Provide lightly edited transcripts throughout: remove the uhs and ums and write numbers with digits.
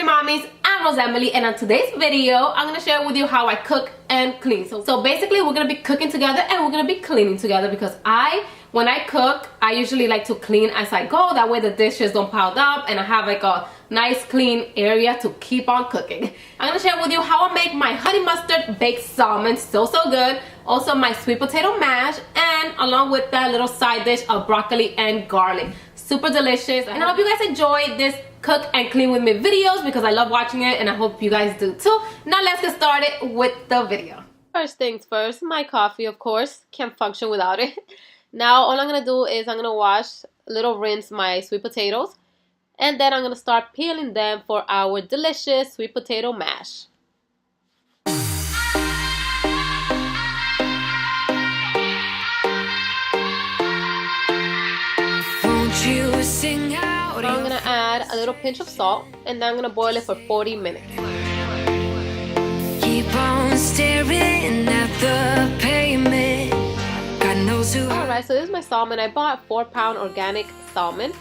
Country Mommies. I'm Rose Emily, and on today's video I'm gonna share with you how I cook and clean. So basically we're gonna be cooking together and we're gonna be cleaning together, because when I cook, I usually like to clean as I go. That way the dishes don't pile up and I have like a nice clean area to keep on cooking. I'm gonna share with you how I make my honey mustard baked salmon, so good. Also my sweet potato mash, and along with that little side dish of broccoli and garlic. Super delicious, and I hope you guys enjoy this cook and clean with me videos, because I love watching it and I hope you guys do too. Now let's get started with the video. First things first, my coffee, of course, can't function without it. Now all I'm gonna do is I'm gonna rinse my sweet potatoes, and then I'm gonna start peeling them for our delicious sweet potato mash. I'm gonna add a little pinch of salt, and then I'm gonna boil it for 40 minutes. Keep on staring at the pavement. God knows who. Alright, so this is my salmon. I bought 4-pound organic salmon,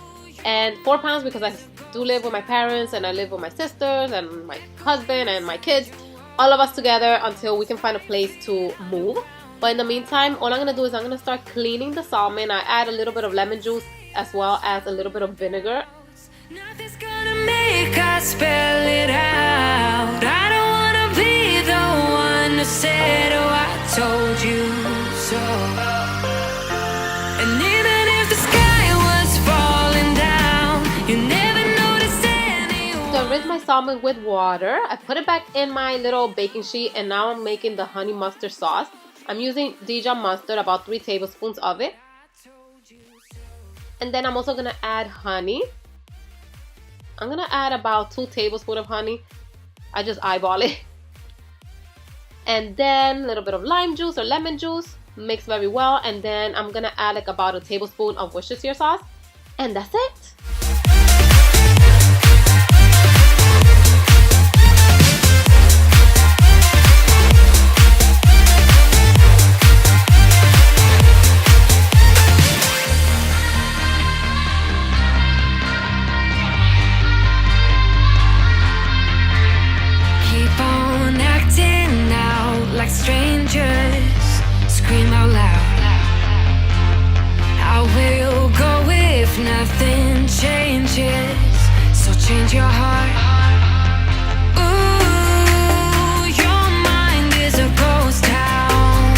and 4 pounds because I do live with my parents and I live with my sisters and my husband and my kids, all of us together until we can find a place to move. But in the meantime, all I'm gonna do is I'm gonna start cleaning the salmon. I add a little bit of lemon juice as well as a little bit of vinegar. Nothing's gonna make us spell it out. I don't wanna be the one who said, oh, I told you so. And even if the sky was falling down, you never noticed anyone. So I rinsed my salmon with water. I put it back in my little baking sheet, and now I'm making the honey mustard sauce. I'm using Dijon mustard, about 3 tablespoons of it. And then I'm also gonna add honey. I'm gonna add about 2 tablespoons of honey. I just eyeball it. And then a little bit of lime juice or lemon juice, mix very well. And then I'm gonna add like about a tablespoon of Worcestershire sauce, and that's it. Like strangers, scream out loud. I will go if nothing changes. So change your heart. Ooh, your mind is a ghost town,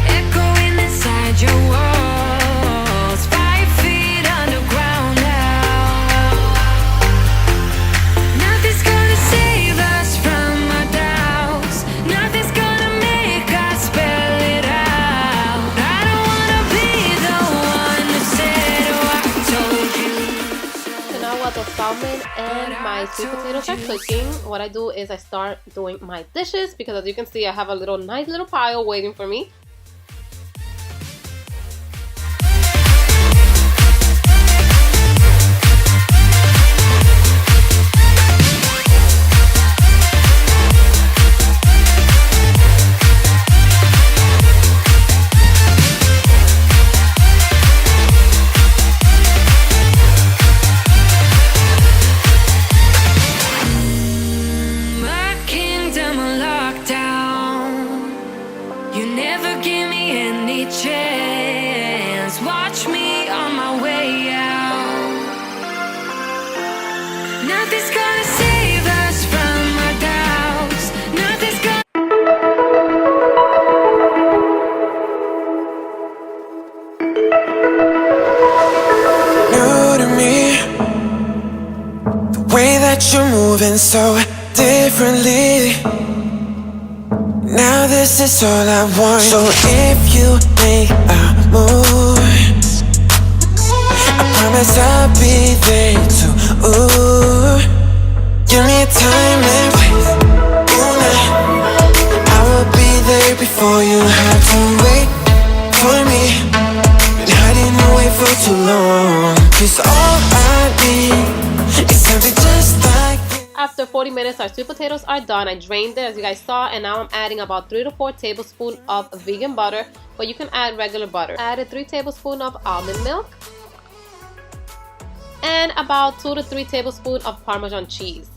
echoing inside your walls. 5 feet underground now. Nothing's gonna save us from our doubts. Nothing's gonna make us spell it out. I don't wanna be the one who said, oh, I told you. So now while the salmon and my sweet potatoes are cooking, what I do is I start doing my dishes, because as you can see I have a nice little pile waiting for me. Chance, watch me on my way out. Nothing's gonna save us from our doubts. Nothing's gonna. New to me, the way that you're moving so differently. Now this is all I want. So if you make a move, I promise I'll be there too. Ooh, give me time and place. I will be there before you have to wait for me. Been hiding away for too long, 'cause all I need is something just like this. After 40 minutes, our sweet potatoes are done. I drained it, as you guys saw, and now I'm adding about 3 to 4 tablespoons of vegan butter, but you can add regular butter. I added 3 tablespoons of almond milk, and about 2 to 3 tablespoons of Parmesan cheese.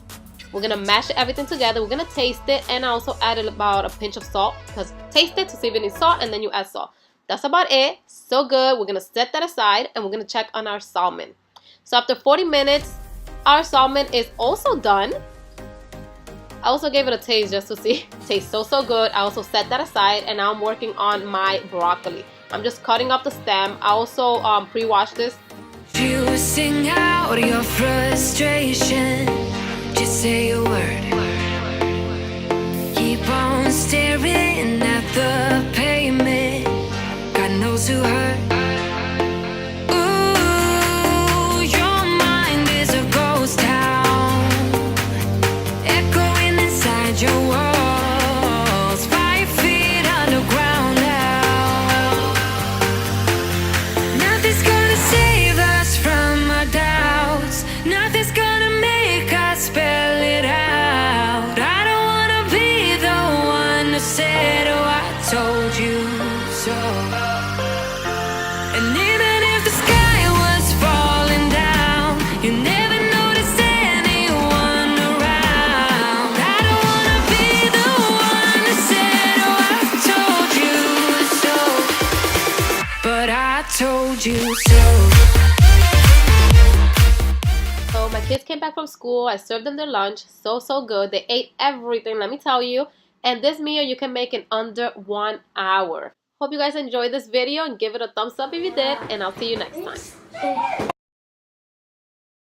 We're gonna mash everything together. We're gonna taste it, and I also added about a pinch of salt, because taste it to see if it needs salt, and then you add salt. That's about it. So good. We're gonna set that aside, and we're gonna check on our salmon. So after 40 minutes, our salmon is also done. I also gave it a taste just to see. It tastes so good. I also set that aside, and now I'm working on my broccoli. I'm just cutting up the stem. I also pre-washed this. You sing out your frustration. Just say a word. Keep on staring at the pavement. God knows who hurt. Ooh, your mind is a ghost town, echoing inside your walls. 5 feet underground now. Nothing's gonna save us from our doubts. Nothing's gonna make us spell it out. I don't wanna be the one who said, oh, I told you so. And even if the sky was falling down, you never noticed anyone around. I don't wanna be the one who said, oh, I told you so. But I told you so. So my kids came back from school. I served them their lunch. So good. They ate everything, let me tell you. And this meal you can make in under 1 hour. Hope you guys enjoyed this video and give it a thumbs up if you did. And I'll see you next time.